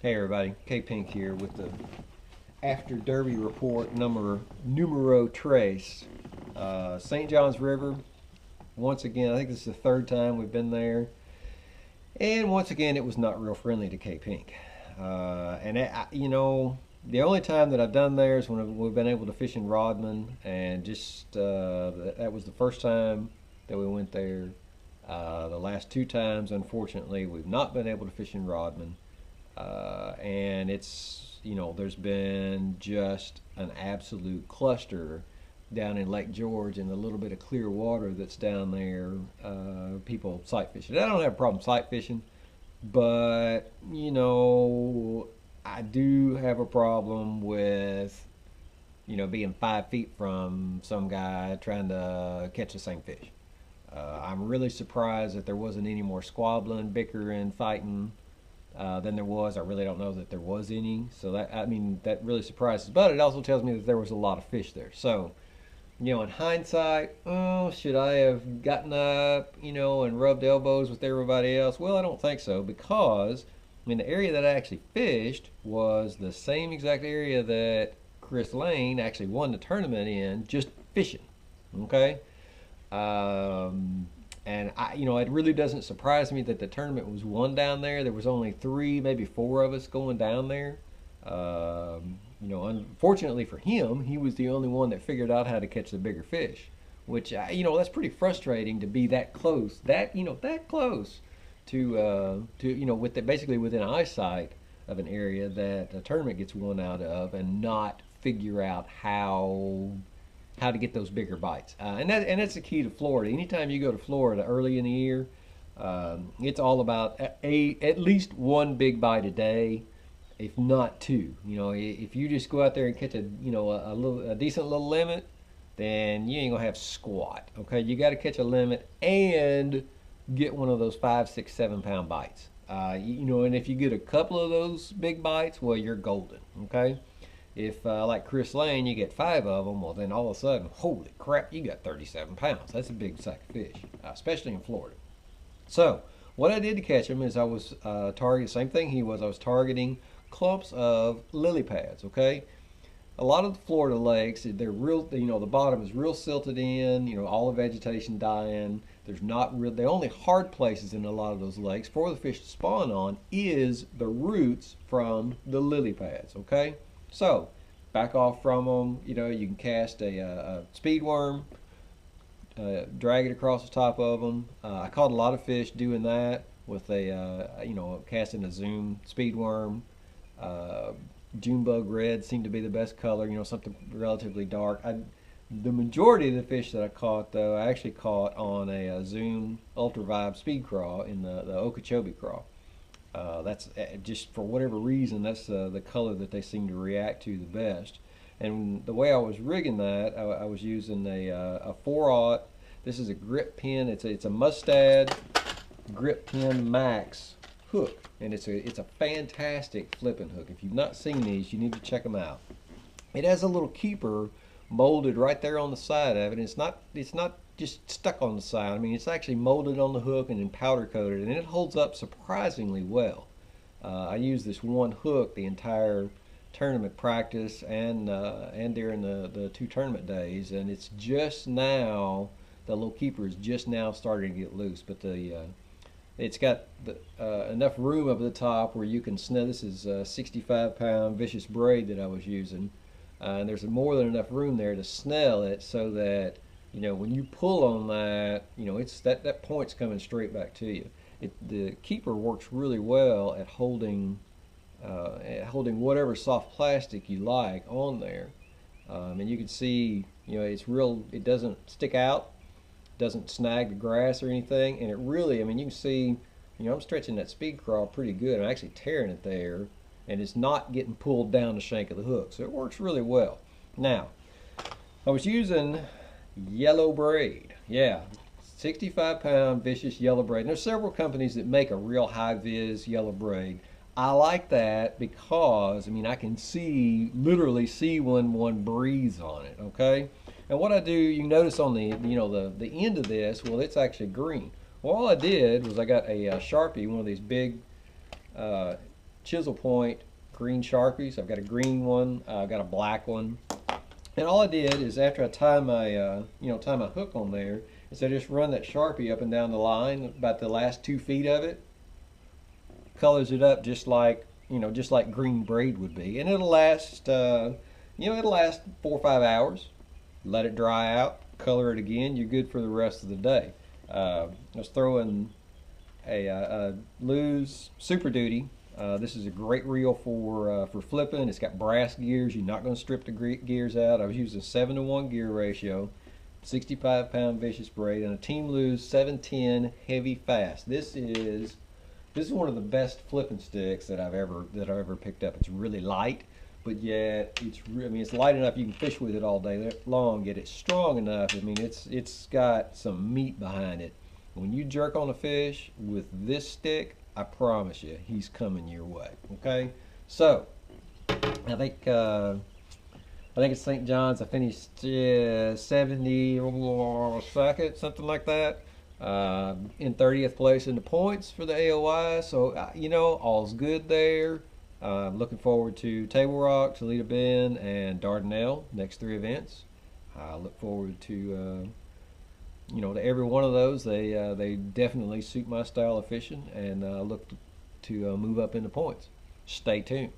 Hey everybody, K Pink here with the after Derby report numero tres. St. John's River. Once again, I think this is the third time we've been there, and once again, it was not real friendly to K Pink. The only time that I've done there is when we've been able to fish in Rodman, and that was the first time that we went there. The last two times, unfortunately, we've not been able to fish in Rodman. And there's been just an absolute cluster down in Lake George and the little bit of clear water that's down there. People sight fishing. I don't have a problem sight fishing, but I do have a problem with being 5 feet from some guy trying to catch the same fish. I'm really surprised that there wasn't any more squabbling, bickering, fighting than there was. I really don't know that there was any. So that really surprises. But it also tells me that there was a lot of fish there. So, in hindsight, should I have gotten up, and rubbed elbows with everybody else? Well, I don't think so, because the area that I actually fished was the same exact area that Chris Lane actually won the tournament in, just fishing. Okay. It really doesn't surprise me that the tournament was won down there. There was only 3, maybe 4 of us going down there. Unfortunately for him, he was the only one that figured out how to catch the bigger fish, which, that's pretty frustrating to be that close, that close basically within eyesight of an area that a tournament gets won out of, and not figure out how to get those bigger bites. And that's the key to Florida. Anytime you go to Florida early in the year, it's all about at least one big bite a day, if not 2. If you just go out there and catch a decent little limit, then you ain't gonna have squat. Okay, you got to catch a limit and get one of those 5, 6, 7 pound bites. And if you get a couple of those big bites, well, you're golden. Okay. If, like Chris Lane, you get 5 of them, well, then all of a sudden, holy crap, you got 37 pounds. That's a big sack of fish, especially in Florida. So, what I did to catch them is I was targeting, same thing he was, I was targeting clumps of lily pads, okay? A lot of the Florida lakes, they're real, the bottom is real silted in, all the vegetation dying. There's not real, the only hard places in a lot of those lakes for the fish to spawn on is the roots from the lily pads, okay? So, back off from them. You can cast a speed worm, drag it across the top of them. I caught a lot of fish doing that with casting a zoom speed worm. June bug red seemed to be the best color. Something relatively dark. The majority of the fish that I caught, though, I actually caught on a zoom ultra vibe speed craw in the Okeechobee craw. That's just for whatever reason, that's the color that they seem to react to the best. And the way I was rigging that, I was using a 4/0. This is a grip pin. It's a Mustad grip pin max hook, and it's a fantastic flipping hook. If you've not seen these, you need to check them out. It has a little keeper molded right there on the side of it. And it's not just stuck on the side. It's actually molded on the hook and then powder coated, and it holds up surprisingly well. I used this one hook the entire tournament practice and during the 2 tournament days, and it's just now, the little keeper is just now starting to get loose, but it's got enough room up at the top where you can snell. This is a 65-pound vicious braid that I was using, and there's more than enough room there to snell it so that when you pull on that, it's that point's coming straight back to you. The keeper works really well at holding whatever soft plastic you like on there, and you can see, it's real. It doesn't stick out, doesn't snag the grass or anything, and it really, you can see, I'm stretching that speed craw pretty good. I'm actually tearing it there, and it's not getting pulled down the shank of the hook, so it works really well. Now, I was using yellow braid. Yeah, 65-pound vicious yellow braid. And there's several companies that make a real high-vis yellow braid. I like that because I can literally see when one breathes on it. Okay, and what I do, you notice on the the end of this, well, it's actually green. Well, all I did was I got a Sharpie, one of these big chisel point green Sharpies. I've got a green one, I've got a black one. And all I did is after I tie my, tie my hook on there, is I just run that Sharpie up and down the line, about the last 2 feet of it, colors it up just like, just like green braid would be, and it'll last, it'll last 4 or 5 hours. Let it dry out, color it again. You're good for the rest of the day. Let's throw in a Lew's Super Duty. This is a great reel for flipping. It's got brass gears. You're not going to strip the gears out. I was using 7-to-1 gear ratio, 65-pound vicious braid, and a Team Lew's 710 heavy fast. This is one of the best flipping sticks that I've ever picked up. It's really light, but yet it's light enough you can fish with it all day long. Yet it's strong enough. It's got some meat behind it. When you jerk on a fish with this stick, I promise you, he's coming your way. Okay, so I think it's St. John's. I finished 72nd, something like that. In 30th place in the points for the AOI. So all's good there. Looking forward to Table Rock, Toledo Bend, and Dardanelle, next 3 events. I look forward to to every one of those. They definitely suit my style of fishing, and look to move up in the points. Stay tuned.